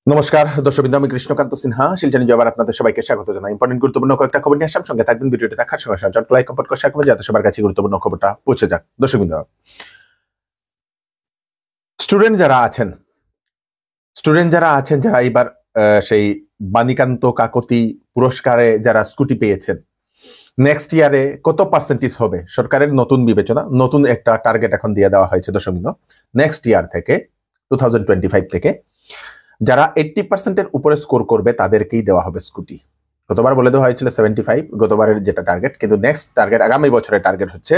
নমস্কার দর্শকবৃন্দ, আমি কৃষ্ণকান্ত সিনহা শিলচর নিউজে আবার আপনাদের সবাইকে স্বাগত জানাই। ইম্পর্টেন্ট গুরুত্বপূর্ণ কয়েকটা খবর নিয়ে আসলাম, সঙ্গে থাকবেন। ভিডিওটি দেখার সঙ্গে সঙ্গে চট লাইক কমেন্ট করে শেয়ার করবেন যাতে সবার কাছে গুরুত্বপূর্ণ খবরটা পৌঁছে যাক। দর্শকবৃন্দ, স্টুডেন্ট যারা আছেন যারা এইবার সেই বাণীকান্ত কাকতি পুরস্কারে যারা স্কুটি পেয়েছেন, নেক্সট ইয়ারে কত পার্সেন্টেজ হবে সরকারের নতুন বিবেচনা, নতুন একটা টার্গেট এখন দিয়ে দেওয়া হয়েছে। দর্শকবৃন্দ, নেক্সট ইয়ার থেকে 2025 থেকে যারা 80% উপরে স্কোর করবে তাদেরকেই দেওয়া হবে স্কুটি। গতবার বলে দেওয়া হয়েছিল 75, গতবারের যেটা টার্গেট, কিন্তু নেক্সট টার্গেট আগামী বছরের টার্গেট হচ্ছে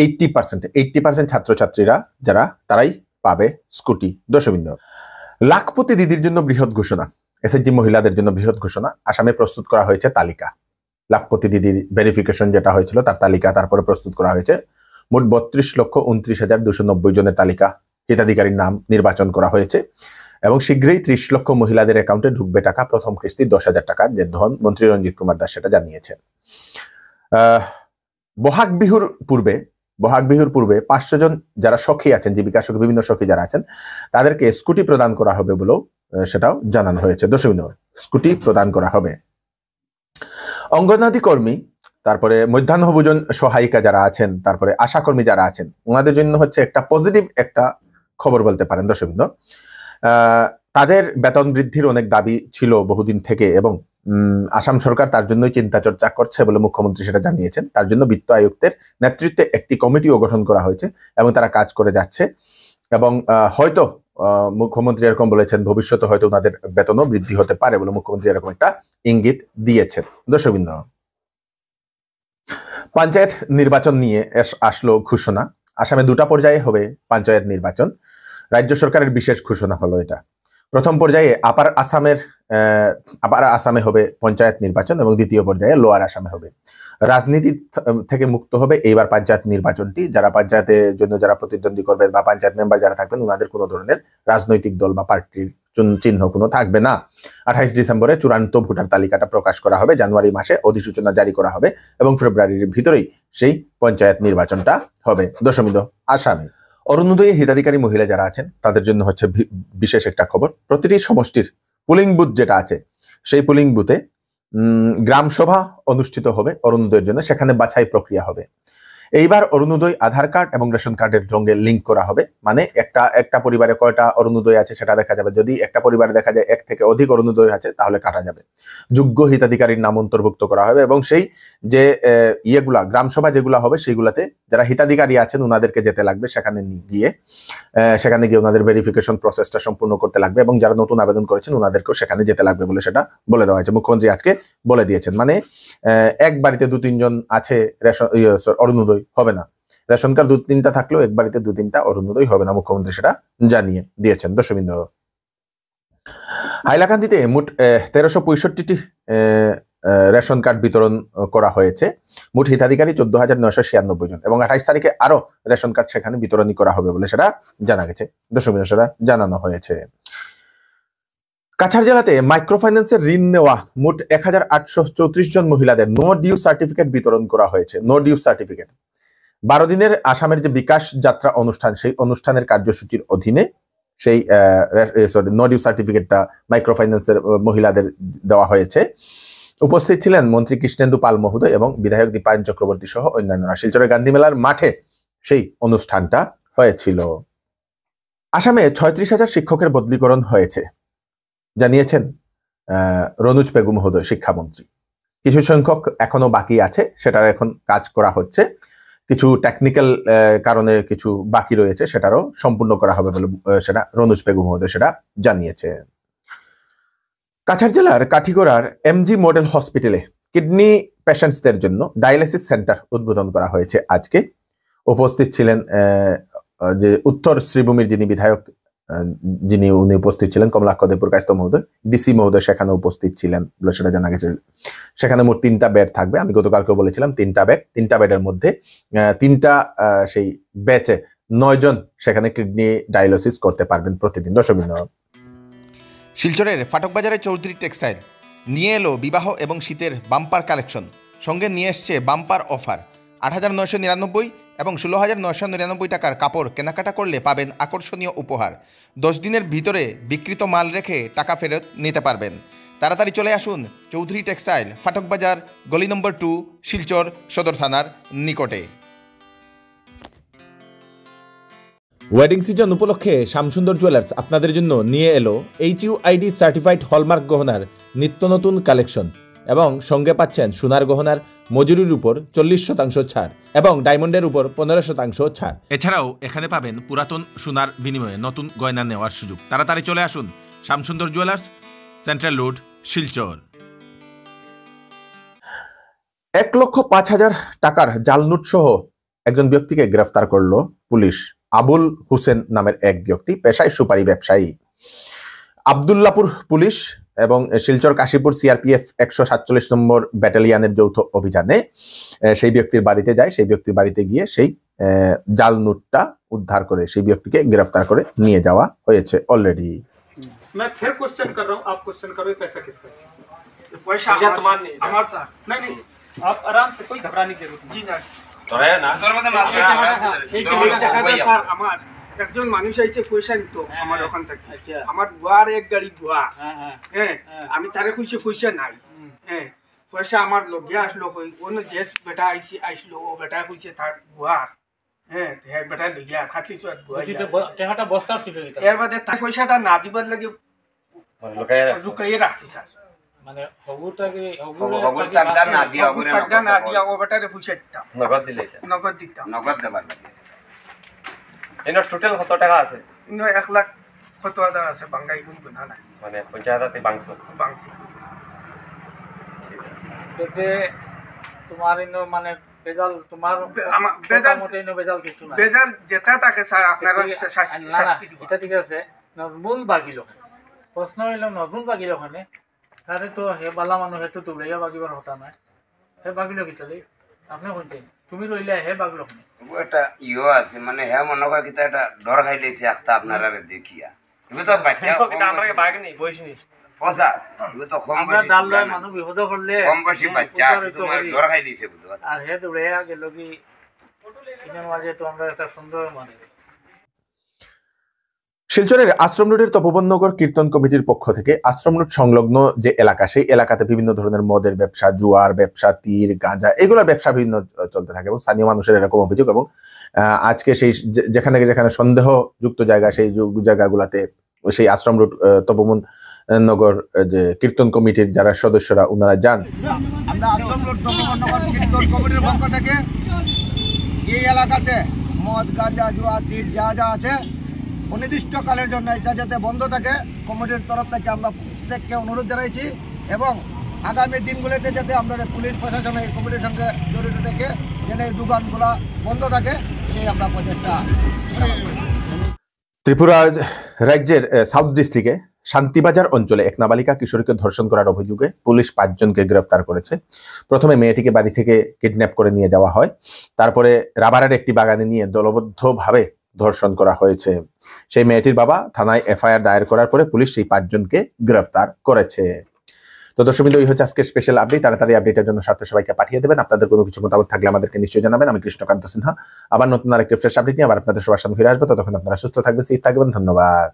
80%। 80% ছাত্রছাত্রীরা যারা তারাই পাবে স্কুটি। দর্শকবৃন্দ, লাখপতি দিদির জন্য বৃহৎ ঘোষণা, এসএসজি মহিলাদের জন্য বৃহৎ ঘোষণা। আসামে প্রস্তুত করা হয়েছে তালিকা, লাখপতি দিদির ভেরিফিকেশন যেটা হয়েছিল তার তালিকা তারপরে প্রস্তুত করা হয়েছে। মোট 32,29,290 জনের তালিকা, হিতাধিকারীর নাম নির্বাচন করা হয়েছে এবং শীঘ্রই 30 লক্ষ মহিলাদের অ্যাকাউন্টে ঢুকবে টাকা। প্রথম কিস্তি 10,000 টাকার যে ধন, মন্ত্রী রঞ্জিত কুমার দাস সেটা জানিয়েছেন। বহাগ বিহুর পূর্বে 500 জন যারা সখী আছেন, জীবিকা সখী, বিভিন্ন সখী যারা আছেন তাদেরকে স্কুটি প্রদান করা হবে বলেও সেটাও জানানো হয়েছে। দর্শকবৃন্দ, স্কুটি প্রদান করা হবে। অঙ্গনাদি কর্মী, তারপরে মধ্যাহ্ন ভোজন সহায়িকা যারা আছেন, তারপরে আশাকর্মী যারা আছেন, ওনাদের জন্য হচ্ছে একটা পজিটিভ একটা খবর বলতে পারেন। দর্শকবৃন্দ, তাদের বেতন বৃদ্ধির অনেক দাবি ছিল বহুদিন থেকে এবং আসাম সরকার তার জন্যই চিন্তা চর্চা করছে বলে মুখ্যমন্ত্রী সেটা জানিয়েছেন। তার জন্য বিত্ত আয়ুক্তের নেতৃত্বে একটি কমিটিও গঠন করা হয়েছে এবং তারা কাজ করে যাচ্ছে এবং হয়তো মুখ্যমন্ত্রী এরকম বলেছেন ভবিষ্যতে হয়তো তাদের বেতনও বৃদ্ধি হতে পারে বলে মুখ্যমন্ত্রী এরকম একটা ইঙ্গিত দিয়েছেন। দর্শকবৃন্দ, পঞ্চায়েত নির্বাচন নিয়ে আসলো ঘোষণা। আসামে 2টা পর্যায়ে হবে পঞ্চায়েত নির্বাচন। রাজ্য সরকারের বিশেষ ঘোষণা হলো এটা। প্রথম পর্যায়ে আপার আসামে হবে পঞ্চায়েত নির্বাচন এবং দ্বিতীয় পর্যায়ে লোয়ার আসামে হবে। রাজনীতি থেকে মুক্ত হবে এইবার পঞ্চায়েত নির্বাচনটি। যারা পঞ্চায়েতের জন্য যারা প্রতিদ্বন্দ্বী করবেন বা পঞ্চায়েত মেম্বার যারা থাকবেন, ওনাদের কোনো ধরনের রাজনৈতিক দল বা পার্টির চিহ্ন কোনো থাকবে না। 28 ডিসেম্বরে চূড়ান্ত ভোটার তালিকাটা প্রকাশ করা হবে, জানুয়ারি মাসে অধিসূচনা জারি করা হবে এবং ফেব্রুয়ারির ভিতরেই সেই পঞ্চায়েত নির্বাচনটা হবে। দশমিত আসামে অরুণোদয়ে হিতাধিকারী মহিলা যারা আছেন তাদের জন্য হচ্ছে বিশেষ একটা খবর। প্রতিটি সমষ্টির পুলিং বুথ যেটা আছে সেই পুলিং বুথে গ্রাম সভা অনুষ্ঠিত হবে অরুণোদয়ের জন্য, সেখানে বাছাই প্রক্রিয়া হবে। এইবার অরুণোদয় আধার কার্ড এবং রেশন কার্ডের সঙ্গে লিঙ্ক করা হবে, মানে একটা পরিবারে কয়টা অরুণোদয় আছে সেটা দেখা যাবে। যদি একটা পরিবারে দেখা যায় 1 থেকে অধিক অরুণোদয় আছে তাহলে কাটা যাবে। যোগ্য হিতাধিকারীর নাম অন্তর্ভুক্ত করা হবে এবং সেই যে ইয়েগুলা গ্রাম সভা যেগুলা হবে সেইগুলাতে যারা হিতাধিকারী আছেন ওনাদেরকে যেতে লাগবে, সেখানে গিয়ে ওনাদের ভেরিফিকেশন প্রসেসটা সম্পূর্ণ করতে লাগবে এবং যারা নতুন আবেদন করেছেন ওনাদেরকেও সেখানে যেতে লাগবে বলে সেটা বলে দেওয়া হয়েছে। মুখ্যমন্ত্রী আজকে বলে দিয়েছেন, মানে এক বাড়িতে 2-3 জন আছে অরুণোদয় হবে না, রেশন কার্ড 2-3টা থাকলেও এক বাড়িতে 2-3টা অরুণোদয় হবে না, মুখ্যমন্ত্রী সেটা জানিয়ে দিয়েছেন। দর্শকবৃন্দ, হাইলাকান্দিতে মোট 1365টি রেশন কার্ড বিতরণ করা হয়েছে। মোট হিতাধিকারী 14,996 জন এবং 28 তারিখে আরো রেশন কার্ড সেখানে বিতরণী করা হবে বলে সেটা জানা গেছে। দর্শকবৃন্দ, সেটা জানানো হয়েছে। কাছাড় জেলাতে মাইক্রো ফাইন্যান্সের ঋণ নেওয়া মোট 1,834 জন মহিলাদের নো ডিউ সার্টিফিকেট বিতরণ করা হয়েছে। নো ডিউ সার্টিফিকেট 12 দিনের আসামের যে বিকাশ যাত্রা অনুষ্ঠান, সেই অনুষ্ঠানের কার্যসূচির অধীনে সেই নো ডিউ সার্টিফিকেটটা মাইক্রো ফাইন্যান্সের মহিলাদের দেওয়া হয়েছে। উপস্থিত ছিলেন মন্ত্রী কৃষ্ণেন্দু পাল মহোদয় এবং বিধায়ক দীপায়ন চক্রবর্তী সহ অন্যান্যরা। শিলচরের গান্ধী মেলার মাঠে সেই অনুষ্ঠানটা হয়েছিল। আসামে 36,000 শিক্ষকের বদলিকরণ হয়েছে জানিয়েছেন রনুজ পেগু মহোদয়, শিক্ষামন্ত্রী। কিছু সংখ্যক এখনো বাকি আছে, সেটার এখন কাজ করা হচ্ছে। কিছু টেকনিক্যাল কারণে কিছু বাকি রয়েছে, সেটারও সম্পূর্ণ করা হবে বলে সেটা রনুজ পেগু মহোদয় সেটা জানিয়েছে। কাছাড় জেলার কাঠিগড়ার এমজি মডেল হসপিটালে কিডনি পেশেন্টসদের জন্য ডায়ালিসিস সেন্টার উদ্বোধন করা হয়েছে আজকে। উপস্থিত ছিলেন যে উত্তর শ্রীভূমির যিনি বিধায়ক উনি উপস্থিত ছিলেন কমলাক্ষ দেবপুরকায়স্থ মহোদয়, ডিসি মহোদয় সেখানে উপস্থিত ছিলেন বলে সেটা জানা গেছে। সেখানে মোট 3টা বেড থাকবে। আমি গতকালকে বলেছিলাম 3টা বেডের মধ্যে 3টা সেই ব্যাচে 9 জন সেখানে কিডনি ডায়ালিসিস করতে পারবেন প্রতিদিন। দর্শকবৃন্দ, শিলচরের ফাটক বাজারে চৌধুরী টেক্সটাইল নিয়ে এলো বিবাহ এবং শীতের বাম্পার কালেকশন, সঙ্গে নিয়ে এসছে বাম্পার অফার। 8,999 এবং 16,999 টাকার কাপড় কেনাকাটা করলে পাবেন আকর্ষণীয় উপহার। 10 দিনের ভিতরে বিক্রিত মাল রেখে টাকা ফেরত নিতে পারবেন। তাড়াতাড়ি চলে আসুন চৌধুরী টেক্সটাইল, ফাটক বাজার, গলি নম্বর 2, শিলচর সদর থানার নিকটে। ওয়েডিং সিজন উপলক্ষে শ্যামসুন্দর জুয়েলার্স আপনাদের জন্য নিয়ে এলো HUID সার্টিফাইড হলমার্ক গহনার নিত্য নতুন কালেকশন এবং সঙ্গে পাচ্ছেন সোনার গহনার মজুরির উপর 40% ছাড় এবং ডায়মন্ডের উপর 15% ছাড়। এছাড়াও এখানে পাবেন পুরাতন সোনার বিনিময়ে নতুন গয়না নেওয়ার সুযোগ। তাড়াতাড়ি চলে আসুন Shyamsundar jewellers, central road, Silchar. 1,05,000 টাকার জাল নোট সহ একজন ব্যক্তিকে গ্রেফতার করলো পুলিশ। আবুল হোসেন নামের এক ব্যক্তি, পেশায় সুপারি ব্যবসায়ী। আবদুল্লাপুর পুলিশ এবং শিলচর কাশীপুর CRPF 147 নম্বর ব্যাটালিয়নের যৌথ অভিযানে সেই ব্যক্তির বাড়িতে যায়। সেই ব্যক্তির বাড়িতে গিয়ে সেই জাল নোটটা উদ্ধার করে সেই ব্যক্তিকে গ্রেফতার করে নিয়ে যাওয়া হয়েছে অলরেডি। मैं फिर क्वेश्चन कर रहा हूँ, आप क्वेश्चन करो, पैसा किसका? पैसा तुम्हारा नहीं, हमारा सर। नहीं, आप आराम से, कोई घबराने की जरूरत नहीं। जी ना। तो है ना স্যার আমার একজন মানুষ আইছে পয়সা নিত আমার ওখান থেকে। আমার বুয়ার এক গাড়ি বুয়া, হ্যাঁ আমি তারে কইছে পয়সা নাই, হ্যাঁ পয়সা আমার লগে আসলো, কই কোন দেশ বেটা আইসলো, ও বেটা কইছে তার বুয়ার, হ্যাঁ হ্যাঁ বেটা লিগিয়া খাটলি চুয়াত বুয়া টাকাটা বস্তা ছিল। এর বাদে তার পয়সাটা না দিবার লাগে লুকাইয়ে রাখছি স্যার। মানে হগুটাকে হগুর টাকা না দিয়া ও বেটারে পয়সা দিতাম, নগদ দিতাম। নগদ দেবার লাগে। এর টোটাল কত টাকা আছে? 1,70,000 আছে, বাঙ্গাই গুণ গুণা নাই, মানে 50,000 তে বাংসো। এতে তোমার ইনো মানে বেজাল, তোমার বেজাল মতে ইনো বেজাল কিছু না। বেজাল যেটা থাকে স্যার আপনারা শাস্তি দিব। এটা ঠিক আছে, মূল বাগিল প্রশ্ন হইল নতুন বাগিল ওখানে তারে তো হে বালা মানুষ হেতু তুলাইয়া বাগিবার হতা নাই, হে বাগিল কি চলে আপনি কইতেন তুমি রইলে হে বাগিল ওখানে। এটা ইও আছে মানে হে মনে হয় কি এটা ডর খাইলেছে আস্তা আপনারা দেখিয়া। তুমি তো বাচ্চা আমরা বাগ নেই বয়সনি ওসা, তুমি তো কম বয়সী, আমরা দাল্লার মানুষ বিপদ করলে কম বয়সী বাচ্চা তোমার ডর খাইলেছে বুঝো। আর হে দৌড়াইয়া গেল কি ইনার মাঝে তো আমরা একটা সুন্দর মানে। শিলচরের আশ্রম রোডের তপবননগর কীর্তন কমিটির পক্ষ থেকে আশ্রম রোড সংলগ্ন যে এলাকা, সেই এলাকাতে বিভিন্ন ধরনের মদের ব্যবসা, জুয়ার ব্যবসা, তীর, গাঁজা, এগুলোর ব্যবসা বিভিন্ন চলতে থাকে এবং স্থানীয় মানুষের এরকম অভিযোগ। এবং আজকে সেই যেখানে যেখানে সন্দেহযুক্ত জায়গা, সেই জায়গাগুলাতে সেই আশ্রম রোড তপবননগর যে কীর্তন কমিটির যারা সদস্যরা ওনারা যান। আমরা আশ্রম রোড তপবননগর কীর্তন কমিটির পক্ষ থেকে এই এলাকাতে মদ, গাঁজা, জুয়া, তীর যা যা আছে অনির্দিষ্টকালের জন্য এটা যাতে বন্ধ থাকে কমিটির তরফ থেকে আমরা প্রত্যেককে অনুরোধ জানাইছি এবং আগামী দিনগুলোতে যাতে আমাদের পুলিশ প্রশাসন এই কমিটির সঙ্গে জড়িত থেকে যেন এই দোকানগুলো বন্ধ থাকে সেই আমরা প্রচেষ্টা। ত্রিপুরা রাজ্যের সাউথ ডিস্ট্রিক্টে শান্তিবাজার অঞ্চলে এক নাবালিকা কিশোরীকে ধর্ষণ করার অভিযোগে পুলিশ 5 জনকে গ্রেফতার করেছে। প্রথমে মেয়েটিকে বাড়ি থেকে কিডন্যাপ করে নিয়ে যাওয়া হয়, তারপরে রাবারের একটি বাগানে নিয়ে দলবদ্ধভাবে ধর্ষণ করা হয়েছে। সেই মেয়েটির বাবা থানায় FIR দায়ের করার পরে পুলিশ সেই 5 জনকে গ্রেফতার করেছে। তো দর্শকবৃন্দ, এই হচ্ছে আজকের স্পেশাল আপডেট। তাড়াতাড়ি আপডেটের জন্য সাথে সবাইকে পাঠিয়ে দেবেন। আপনাদের কোনো কিছু মতামত থাকলে আমাদেরকে নিশ্চয়ই জানাবেন। আমি কৃষ্ণকান্ত সিনহা আবার নতুন আরেকটি ফ্রেশ আপডেট নিয়ে আবার আপনাদের সবার সামনে ফিরে আসবো। ততক্ষণ আপনারা সুস্থ থাকবেন, সেফ থাকবেন। ধন্যবাদ।